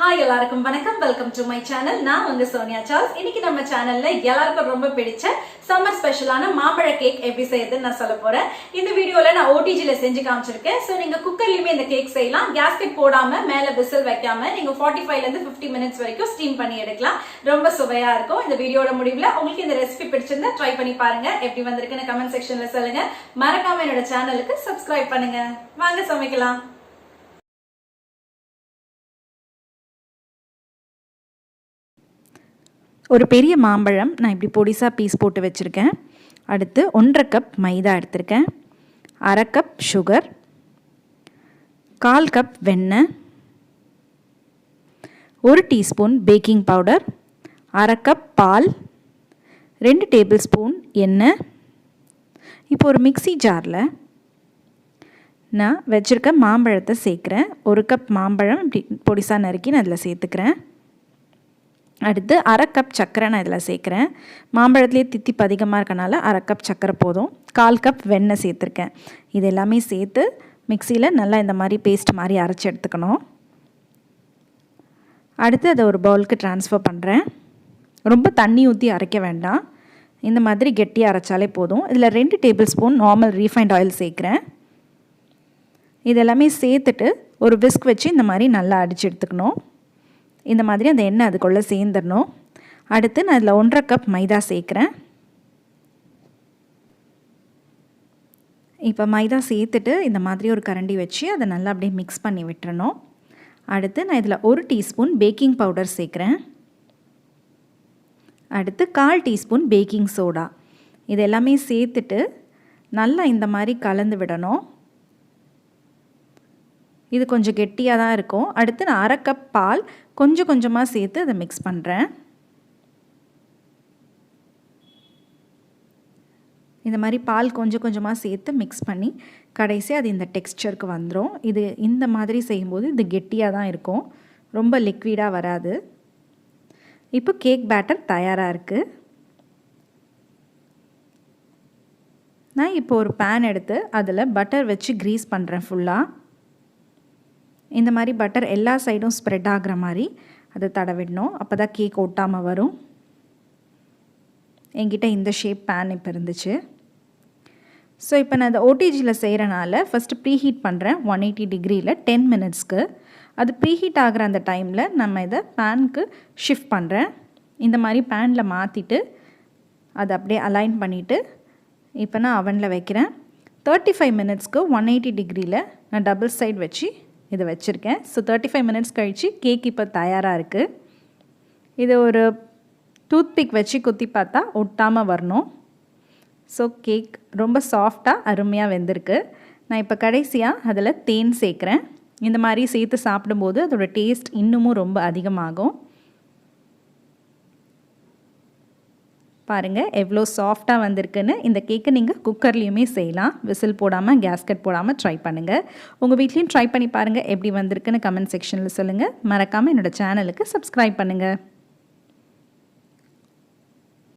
Hi எல்லாருக்கும் வணக்கம். Welcome to my channel. நான் உங்க Soniacharles. இன்னைக்கு நம்ம சேனல்ல எல்லாருக்கும் ரொம்ப பிடிச்ச சம்மர் ஸ்பெஷலான மாம்பழ கேக் எப்படி செய்யறதுன்னு நான் சொல்ல போறேன். இந்த வீடியோல நான் OTGல செஞ்சு காமிச்சிருக்கேன். சோ நீங்க குக்கர்லயுமே இந்த கேக் செய்யலாம். கேஸ்கெட் போடாம மேல விசில் வைக்காம நீங்க 45ல இருந்து 50 மினிட்ஸ் வரைக்கும் ஸ்டீம் பண்ணி எடுக்கலாம். ரொம்ப சுவையா இருக்கும். இந்த வீடியோட முடிவுல உங்களுக்கு இந்த ரெசிபி பிடிச்சிருந்தா ட்ரை பண்ணி பாருங்க. எப்படி வந்திருக்குன்னு கமெண்ட் செக்ஷன்ல சொல்லுங்க. மறக்காம என்னோட சேனலுக்கு சப்ஸ்கிரைப் பண்ணுங்க. வாங்க சமைக்கலாம். ஒரு பெரிய மாம்பழம் நான் இப்படி பொடிசாக பீஸ் போட்டு வச்சுருக்கேன். அடுத்து 1.5 கப் மைதா எடுத்திருக்கேன், 1/2 கப் சுகர், 1/4 கப் வெண்ணெய், 1 டீஸ்பூன் பேக்கிங் பவுடர், 1/2 கப் பால், 2 டேபிள் ஸ்பூன் எண்ணெய். இப்போ ஒரு மிக்ஸி ஜாரில் நான் வச்சுருக்க மாம்பழத்தை சேர்க்குறேன். 1 கப் மாம்பழம் இப்படி பொடிசாக நறுக்கி நான் அதில் சேர்த்துக்கிறேன். அடுத்து 1/2 கப் சர்க்கரை நான் இதில் சேர்க்குறேன். மாம்பழத்துலேயே தித்திப்பு அதிகமாக இருக்கனால 1/2 கப் சர்க்கரை போதும். 1/4 கப் வெண்ணெய் சேர்த்துருக்கேன். இது எல்லாமே சேர்த்து மிக்சியில் நல்லா இந்த மாதிரி பேஸ்ட் மாதிரி அரைச்சி எடுத்துக்கணும். அடுத்து அதை ஒரு பவுலுக்கு ட்ரான்ஸ்ஃபர் பண்ணுறேன். ரொம்ப தண்ணி ஊற்றி அரைக்க வேண்டாம், இந்த மாதிரி கெட்டியாக அரைச்சாலே போதும். இதில் 2 table spoon normal refined oil சேர்க்குறேன். இதெல்லாமே சேர்த்துட்டு ஒரு விஸ்க் வச்சு இந்த மாதிரி நல்லா அடித்து எடுத்துக்கணும். இந்த மாதிரி அந்த எண்ணெய் அதுக்குள்ளே சேர்ந்துடணும். அடுத்து நான் இதில் 1.5 கப் மைதா சேர்க்குறேன். இப்போ மைதா சேர்த்துட்டு இந்த மாதிரி ஒரு கரண்டி வச்சு அதை நல்லா அப்படியே மிக்ஸ் பண்ணி விட்டுறணும். அடுத்து நான் இதில் 1 டீஸ்பூன் பேக்கிங் பவுடர் சேர்க்குறேன். அடுத்து 1/4 டீஸ்பூன் பேக்கிங் சோடா. இது எல்லாமே சேர்த்துட்டு நல்லா இந்த மாதிரி கலந்து விடணும். இது கொஞ்சம் கெட்டியாக தான் இருக்கும். அடுத்து நான் 1/2 கப் பால் கொஞ்சம் கொஞ்சமாக சேர்த்து அதை மிக்ஸ் பண்ணுறேன். இந்த மாதிரி பால் கொஞ்சம் கொஞ்சமாக சேர்த்து மிக்ஸ் பண்ணி கடைசி அது இந்த டெக்ஸ்சருக்கு வந்துடும். இது இந்த மாதிரி செய்யும்போது இது கெட்டியாக தான் இருக்கும், ரொம்ப லிக்விடாக வராது. இப்போ கேக் பேட்டர் தயாராக இருக்குது. நான் இப்போ ஒரு பேன் எடுத்து அதில் பட்டர் வச்சு க்ரீஸ் பண்ணுறேன் ஃபுல்லாக. இந்த மாதிரி பட்டர் எல்லா சைடும் ஸ்ப்ரெட் ஆகிற மாதிரி அதை தடவிடணும். அப்போ தான் கேக் ஒட்டாமல் வரும். என்கிட்ட இந்த ஷேப் பேன் இப்போ இருந்துச்சு. ஸோ இப்போ நான் இந்த OTGயில் செய்கிறனால ஃபஸ்ட்டு ப்ரீஹீட் பண்ணுறேன் 180 டிகிரியில் 10 மினிட்ஸ்க்கு. அது ப்ரீஹீட் ஆகிற அந்த டைமில் நம்ம இதை பேனுக்கு ஷிஃப்ட் பண்ணுறேன். இந்த மாதிரி பேனில் மாற்றிட்டு அதை அப்படியே அலைன் பண்ணிவிட்டு இப்போ நான் அவனில் வைக்கிறேன். 35 மினிட்ஸ்க்கு 180 டிகிரியில் நான் டபுள் சைடு வச்சு இதை வச்சுருக்கேன். ஸோ 35 மினிட்ஸ் கழித்து கேக் இப்போ தயாராக இருக்குது. இது ஒரு டூத்பிக் வச்சு குத்தி பார்த்தா ஒட்டாமல் வரணும். ஸோ கேக் ரொம்ப சாஃப்டாக அருமையாக வெந்திருக்கு. நான் இப்போ கடைசியாக அதில் தேன் சேர்க்குறேன். இந்த மாதிரி சேர்த்து சாப்பிடும்போது அதோடய டேஸ்ட் இன்னமும் ரொம்ப அதிகமாகும். பாருங்கள் எவ்வளோ சாஃப்டாக வந்திருக்குன்னு. இந்த கேக்கை நீங்கள் குக்கர்லேயுமே செய்யலாம், விசில் போடாமல் கேஸ்கெட் போடாமல் ட்ரை பண்ணுங்கள். உங்கள் வீட்லேயும் ட்ரை பண்ணி பாருங்கள். எப்படி வந்திருக்குன்னு கமெண்ட் செக்ஷனில் சொல்லுங்கள். மறக்காமல் என்னோடய சேனலுக்கு சப்ஸ்கிரைப் பண்ணுங்கள்.